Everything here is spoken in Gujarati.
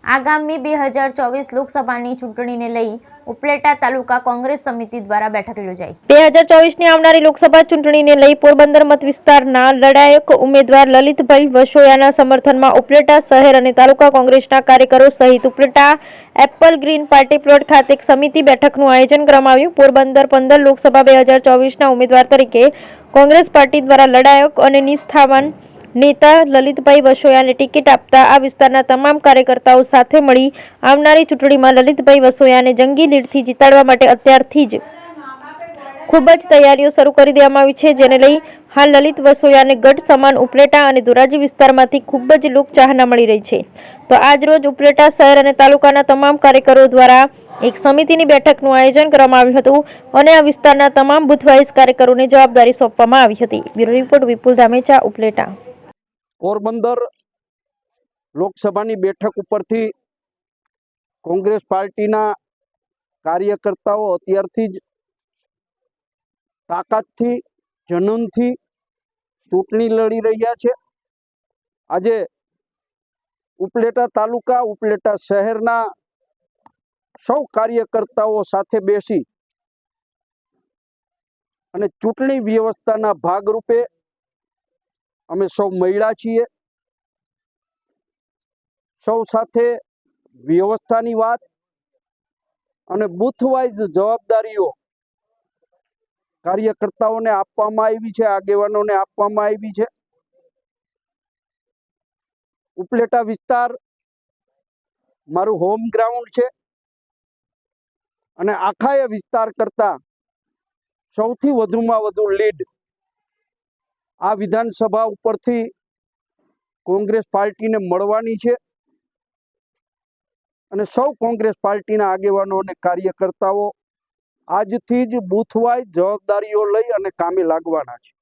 આગામી 2024 લોકસભાની ચૂંટણીને લઈ ઉપલેટા તાલુકા કોંગ્રેસ સમિતિ દ્વારા બેઠક યોજાઈ। 2024ની આવનારી લોકસભા ચૂંટણીને લઈ પોરબંદર મત વિસ્તારના લડાયક ઉમેદવાર લલિતભાઈ વસોયાના સમર્થનમાં ઉપલેટા શહેર અને તાલુકા કોંગ્રેસના કાર્યકરો સહિત Upleta Apple green party plot ખાતે એક સમિતિ બેઠકનું આયોજન કરવામાં આવ્યું। પોરબંદર 15 લોકસભા 2024ના ઉમેદવાર તરીકે કોંગ્રેસ પાર્ટી દ્વારા લડાયક અને નિષ્ઠાવાન નેતા લલિતભાઈ વસોયાને ટિકિટ આપતા આ વિસ્તારના તમામ કાર્યકર્તાઓ સાથે મળી આવનારી ચૂંટણીમાં લલિતભાઈ વસોયાને જંગી લીડથી જીતાડવા માટે અત્યારથી જ ખૂબ જ તૈયારીઓ શરૂ કરી દેવામાં આવી છે, જેને લઈ હાલ લલિત વસોયાને ગઢ સમાન ઉપલેટા અને ધોરાજી વિસ્તારમાંથી ખૂબ જ લોકચાહના મળી રહી છે। તો આજ રોજ ઉપલેટા શહેર અને તાલુકાના તમામ કાર્યકરો દ્વારા એક સમિતિની બેઠકનું આયોજન કરવામાં આવ્યું હતું અને આ વિસ્તારના તમામ બુથ વાઇઝ કાર્યકરોને જવાબદારી સોંપવામાં આવી હતી। બ્યુરો રિપોર્ટ વિપુલ ધામેચા, ઉપલેટા। પોરબંદર લોકસભાની બેઠક ઉપરથી કોંગ્રેસ પાર્ટીના કાર્યકર્તાઓ અત્યારથી જ તાકાતથી જનૂનથી ચૂંટણી લડી રહ્યા છે। આજે ઉપલેટા તાલુકા ઉપલેટા શહેરના સૌ કાર્યકર્તાઓ સાથે બેસી અને ચૂંટણી વ્યવસ્થાના ભાગરૂપે અમે સૌ મળ્યા છીએ। સૌ સાથે વ્યવસ્થાની વાત અને બુથ વાઇઝ જવાબદારીઓ કાર્યકર્તાઓને આપવામાં આવી છે, આગેવાનોને આપવામાં આવી છે। ઉપલેટા વિસ્તાર મારું હોમ ગ્રાઉન્ડ છે અને આખા એ વિસ્તાર કરતા સૌથી વધુમાં વધુ લીડ આ વિધાનસભા ઉપરથી કોંગ્રેસ પાર્ટીને મળવાની છે અને સૌ કોંગ્રેસ પાર્ટીના આગેવાનો અને કાર્યકર્તાઓ આજથી જ બૂથ વાઇઝ જવાબદારીઓ લઈ અને કામે લાગવાના છે।